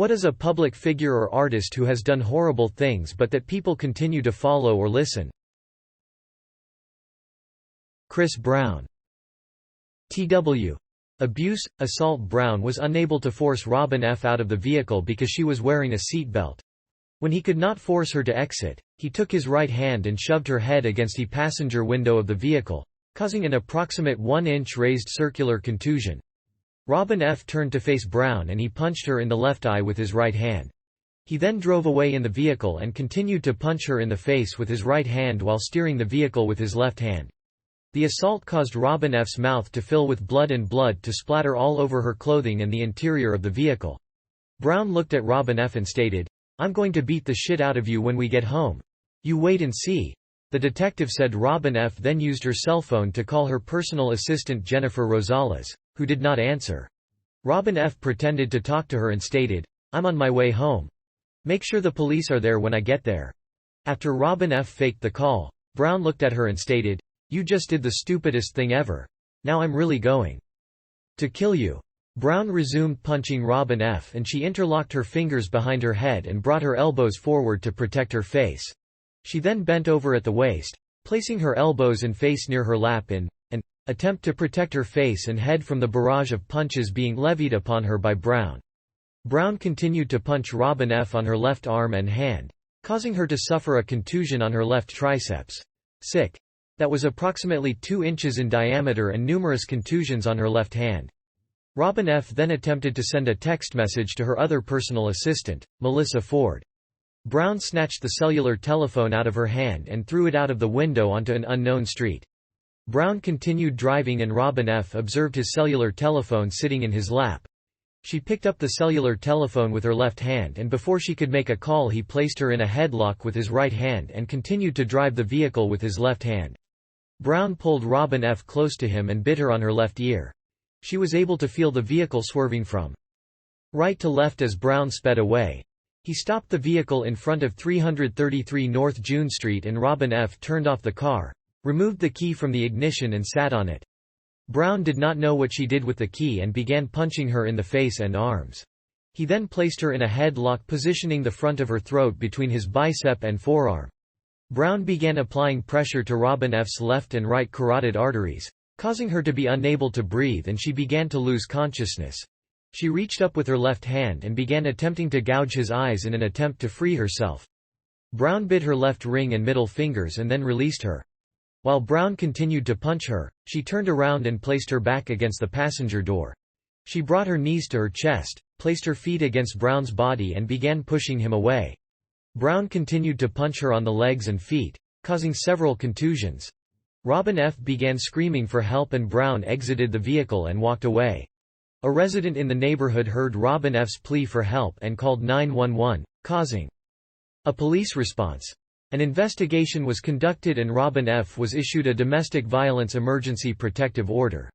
What is a public figure or artist who has done horrible things but that people continue to follow or listen? Chris Brown. Tw. Abuse, assault. Brown was unable to force Robin F. out of the vehicle because she was wearing a seatbelt. When he could not force her to exit, he took his right hand and shoved her head against the passenger window of the vehicle, causing an approximate 1-inch raised circular contusion. Robin F. turned to face Brown and he punched her in the left eye with his right hand. He then drove away in the vehicle and continued to punch her in the face with his right hand while steering the vehicle with his left hand. The assault caused Robin F.'s mouth to fill with blood and blood to splatter all over her clothing and the interior of the vehicle. Brown looked at Robin F. and stated, "I'm going to beat the shit out of you when we get home. You wait and see." The detective said Robin F. then used her cell phone to call her personal assistant Jennifer Rosales, who did not answer. Robin F. pretended to talk to her and stated, "I'm on my way home. Make sure the police are there when I get there." After Robin F. faked the call, Brown looked at her and stated, "You just did the stupidest thing ever. Now I'm really going to kill you." Brown resumed punching Robin F. and she interlocked her fingers behind her head and brought her elbows forward to protect her face. She then bent over at the waist, placing her elbows and face near her lap in an attempt to protect her face and head from the barrage of punches being levied upon her by Brown. Brown continued to punch Robin F. on her left arm and hand, causing her to suffer a contusion on her left triceps. That was approximately 2 inches in diameter and numerous contusions on her left hand. Robin F. then attempted to send a text message to her other personal assistant, Melissa Ford. Brown snatched the cellular telephone out of her hand and threw it out of the window onto an unknown street. Brown continued driving and Robin F. observed his cellular telephone sitting in his lap. She picked up the cellular telephone with her left hand and before she could make a call he placed her in a headlock with his right hand and continued to drive the vehicle with his left hand. Brown pulled Robin F. close to him and bit her on her left ear. She was able to feel the vehicle swerving from right to left as Brown sped away. He stopped the vehicle in front of 333 North June Street and Robin F. turned off the car, removed the key from the ignition and sat on it. Brown did not know what she did with the key and began punching her in the face and arms. He then placed her in a headlock, positioning the front of her throat between his bicep and forearm. Brown began applying pressure to Robin F.'s left and right carotid arteries, causing her to be unable to breathe and she began to lose consciousness. She reached up with her left hand and began attempting to gouge his eyes in an attempt to free herself. Brown bit her left ring and middle fingers and then released her. While Brown continued to punch her, she turned around and placed her back against the passenger door. She brought her knees to her chest, placed her feet against Brown's body and began pushing him away. Brown continued to punch her on the legs and feet, causing several contusions. Robin F. began screaming for help and Brown exited the vehicle and walked away. A resident in the neighborhood heard Robin F.'s plea for help and called 911, causing a police response. An investigation was conducted and Robin F. was issued a domestic violence emergency protective order.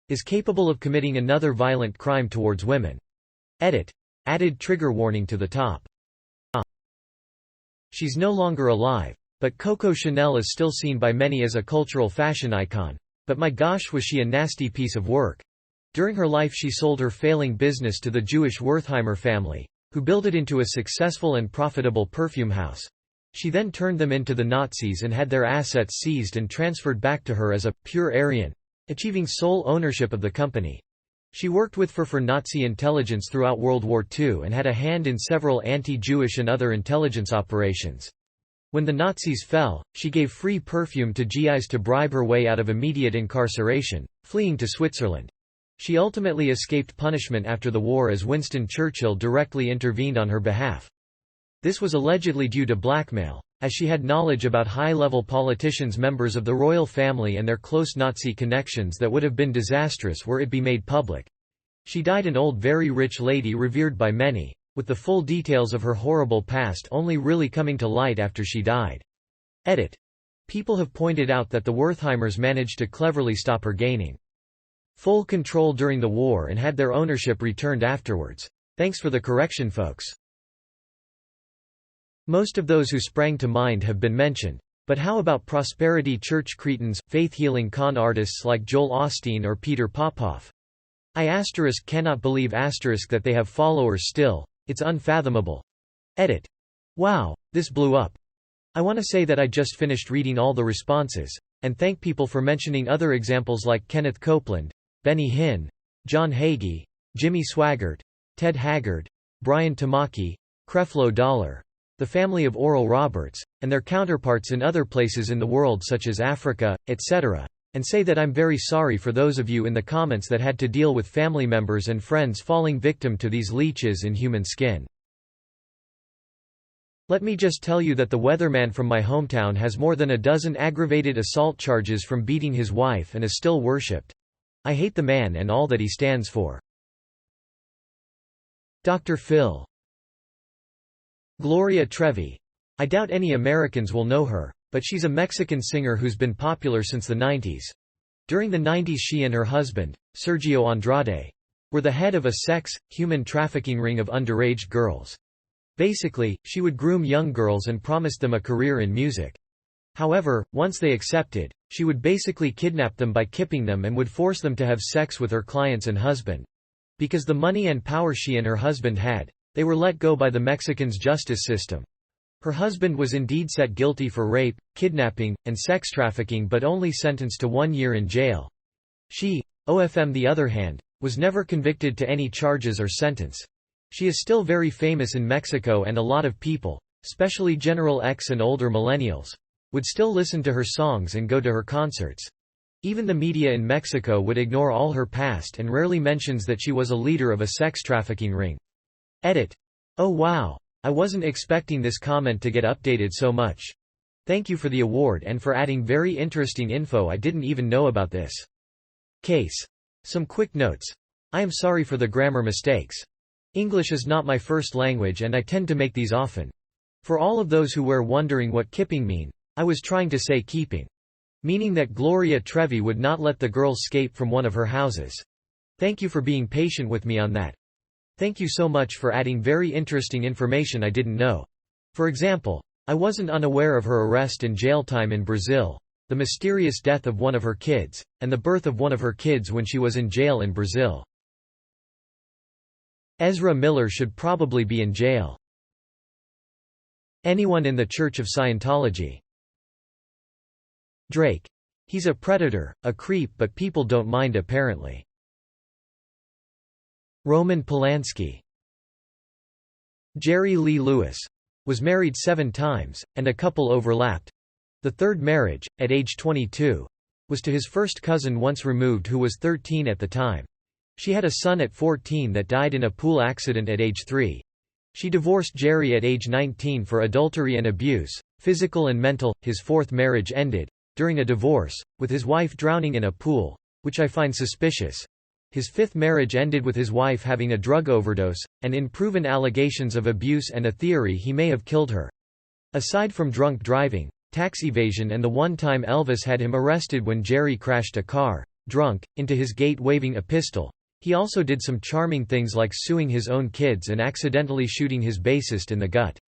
Is capable of committing another violent crime towards women. Edit. Added trigger warning to the top. She's no longer alive, but Coco Chanel is still seen by many as a cultural fashion icon. But my gosh, was she a nasty piece of work. During her life she sold her failing business to the Jewish Wertheimer family, who built it into a successful and profitable perfume house. She then turned them into the Nazis and had their assets seized and transferred back to her as a pure Aryan, achieving sole ownership of the company. She worked for Nazi intelligence throughout World War II and had a hand in several anti-Jewish and other intelligence operations. When the Nazis fell, she gave free perfume to GIs to bribe her way out of immediate incarceration, fleeing to Switzerland. She ultimately escaped punishment after the war as Winston Churchill directly intervened on her behalf. This was allegedly due to blackmail, as she had knowledge about high-level politicians, members of the royal family and their close Nazi connections that would have been disastrous were it be made public. She died an old very rich lady revered by many, with the full details of her horrible past only really coming to light after she died. Edit. People have pointed out that the Wertheimers managed to cleverly stop her gaining full control during the war and had their ownership returned afterwards. Thanks for the correction, folks. Most of those who sprang to mind have been mentioned, but how about prosperity church cretins, faith-healing con artists like Joel Osteen or Peter Popoff? I cannot believe that they have followers still. It's unfathomable. Edit. Wow, this blew up. I want to say that I just finished reading all the responses, and thank people for mentioning other examples like Kenneth Copeland, Benny Hinn, John Hagee, Jimmy Swaggart, Ted Haggard, Brian Tamaki, Creflo Dollar, the family of Oral Roberts, and their counterparts in other places in the world such as Africa, etc., and say that I'm very sorry for those of you in the comments that had to deal with family members and friends falling victim to these leeches in human skin. Let me just tell you that the weatherman from my hometown has more than a dozen aggravated assault charges from beating his wife and is still worshipped. I hate the man and all that he stands for. Dr. Phil. Gloria Trevi. I doubt any Americans will know her, but she's a Mexican singer who's been popular since the 90s. During the 90s she and her husband, Sergio Andrade, were the head of a human trafficking ring of underage girls. Basically, she would groom young girls and promised them a career in music. However, once they accepted, she would basically kidnap them by kidnapping them and would force them to have sex with her clients and husband. Because the money and power she and her husband had, they were let go by the Mexicans' justice system. Her husband was indeed set guilty for rape, kidnapping, and sex trafficking but only sentenced to 1 year in jail. She, OFM the other hand, was never convicted to any charges or sentence. She is still very famous in Mexico and a lot of people, especially General X and older millennials, would still listen to her songs and go to her concerts. Even the media in Mexico would ignore all her past and rarely mentions that she was a leader of a sex trafficking ring. Edit. Oh wow. I wasn't expecting this comment to get updated so much. Thank you for the award and for adding very interesting info I didn't even know about this. Case. Some quick notes. I am sorry for the grammar mistakes. English is not my first language and I tend to make these often. For all of those who were wondering what kipping mean, I was trying to say keeping. Meaning that Gloria Trevi would not let the girls escape from one of her houses. Thank you for being patient with me on that. Thank you so much for adding very interesting information I didn't know. For example, I wasn't unaware of her arrest and jail time in Brazil, the mysterious death of one of her kids, and the birth of one of her kids when she was in jail in Brazil. Ezra Miller should probably be in jail. Anyone in the Church of Scientology. Drake. He's a predator, a creep, but people don't mind apparently. Roman Polanski. Jerry Lee Lewis. Was married 7 times, and a couple overlapped. The third marriage, at age 22, was to his first cousin once removed who was 13 at the time. She had a son at 14 that died in a pool accident at age 3. She divorced Jerry at age 19 for adultery and abuse, physical and mental. His fourth marriage ended, during a divorce, with his wife drowning in a pool, which I find suspicious. His fifth marriage ended with his wife having a drug overdose, and in proven allegations of abuse and a theory he may have killed her. Aside from drunk driving, tax evasion and the one time Elvis had him arrested when Jerry crashed a car, drunk, into his gate waving a pistol, he also did some charming things like suing his own kids and accidentally shooting his bassist in the gut.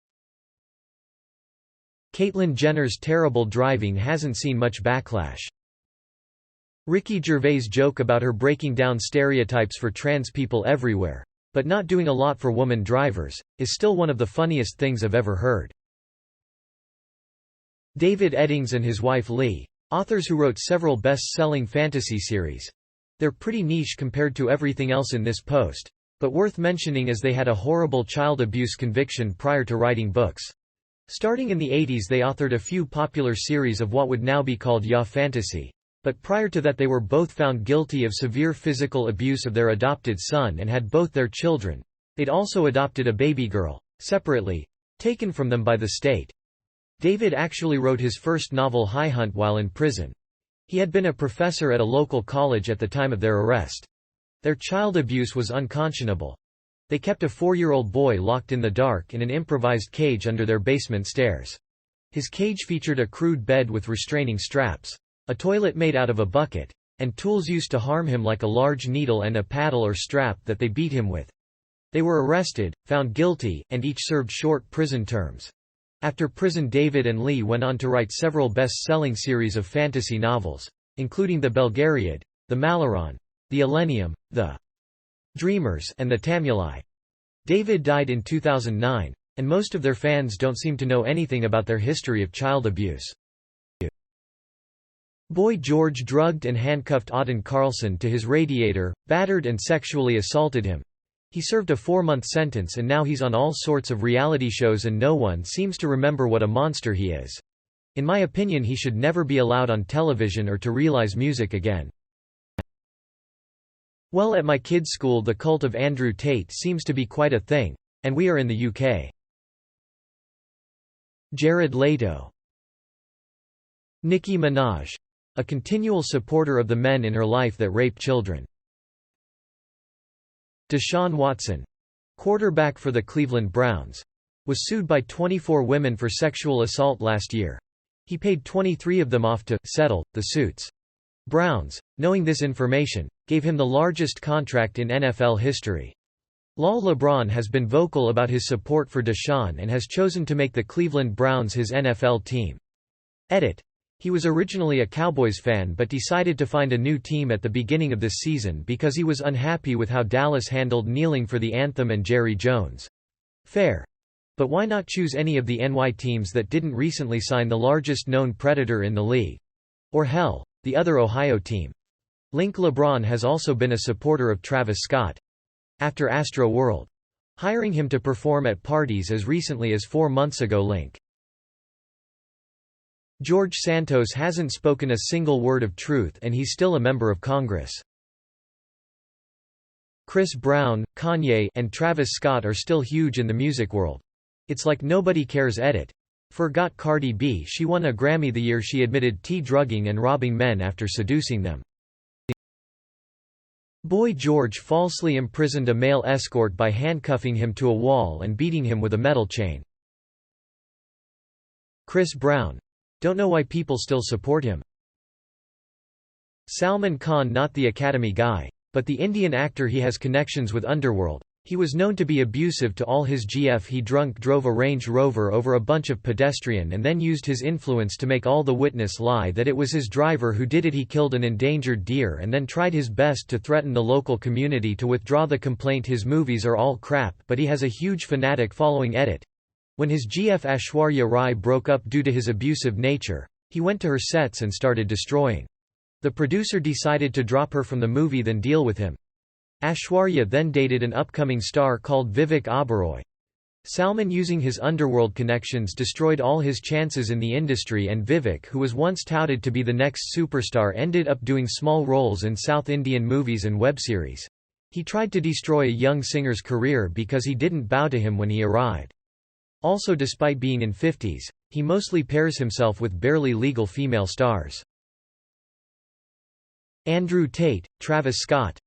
Caitlyn Jenner's terrible driving hasn't seen much backlash. Ricky Gervais' joke about her breaking down stereotypes for trans people everywhere, but not doing a lot for woman drivers, is still one of the funniest things I've ever heard. David Eddings and his wife Lee, authors who wrote several best-selling fantasy series. They're pretty niche compared to everything else in this post, but worth mentioning as they had a horrible child abuse conviction prior to writing books. Starting in the 80s they authored a few popular series of what would now be called YA fantasy, but prior to that they were both found guilty of severe physical abuse of their adopted son and had both their children. They'd also adopted a baby girl, separately, taken from them by the state. David actually wrote his first novel High Hunt while in prison. He had been a professor at a local college at the time of their arrest. Their child abuse was unconscionable. They kept a 4-year-old boy locked in the dark in an improvised cage under their basement stairs. His cage featured a crude bed with restraining straps, a toilet made out of a bucket, and tools used to harm him like a large needle and a paddle or strap that they beat him with. They were arrested, found guilty, and each served short prison terms. After prison David and Lee went on to write several best-selling series of fantasy novels, including The Belgariad, The Maleron, The Elenium, The Dreamers and The Tamuli. David died in 2009, and most of their fans don't seem to know anything about their history of child abuse. Boy George drugged and handcuffed Auden Carlson to his radiator, battered and sexually assaulted him. He served a 4-month sentence and now he's on all sorts of reality shows and no one seems to remember what a monster he is. In my opinion, he should never be allowed on television or to realize music again. Well, at my kids' school the cult of Andrew Tate seems to be quite a thing. And we are in the UK. Jared Leto. Nicki Minaj. A continual supporter of the men in her life that rape children. Deshaun Watson, quarterback for the Cleveland Browns, was sued by 24 women for sexual assault last year. He paid 23 of them off to settle the suits. Browns, knowing this information, gave him the largest contract in NFL history. LeBron has been vocal about his support for Deshaun and has chosen to make the Cleveland Browns his NFL team. Edit. He was originally a Cowboys fan but decided to find a new team at the beginning of this season because he was unhappy with how Dallas handled kneeling for the anthem and Jerry Jones. Fair. But why not choose any of the NY teams that didn't recently sign the largest known predator in the league? Or hell, the other Ohio team. LeBron has also been a supporter of Travis Scott. After Astro World, hiring him to perform at parties as recently as 4 months ago. George Santos hasn't spoken a single word of truth and he's still a member of Congress. Chris Brown, Kanye, and Travis Scott are still huge in the music world. It's like nobody cares. Edit. Forgot Cardi B. She won a Grammy the year she admitted to drugging and robbing men after seducing them. Boy George falsely imprisoned a male escort by handcuffing him to a wall and beating him with a metal chain. Chris Brown. Don't know why people still support him. Salman Khan, not the Academy guy, but the Indian actor. He has connections with Underworld. He was known to be abusive to all his GF. He drunk drove a Range Rover over a bunch of pedestrian and then used his influence to make all the witness lie that it was his driver who did it. He killed an endangered deer and then tried his best to threaten the local community to withdraw the complaint. His movies are all crap, but he has a huge fanatic following. Edit. When his GF Aishwarya Rai broke up due to his abusive nature, he went to her sets and started destroying. The producer decided to drop her from the movie than deal with him. Aishwarya then dated an upcoming star called Vivek Oberoi. Salman, using his underworld connections, destroyed all his chances in the industry, and Vivek, who was once touted to be the next superstar, ended up doing small roles in South Indian movies and web series. He tried to destroy a young singer's career because he didn't bow to him when he arrived. Also, despite being in 50s, he mostly pairs himself with barely legal female stars. Andrew Tate, Travis Scott.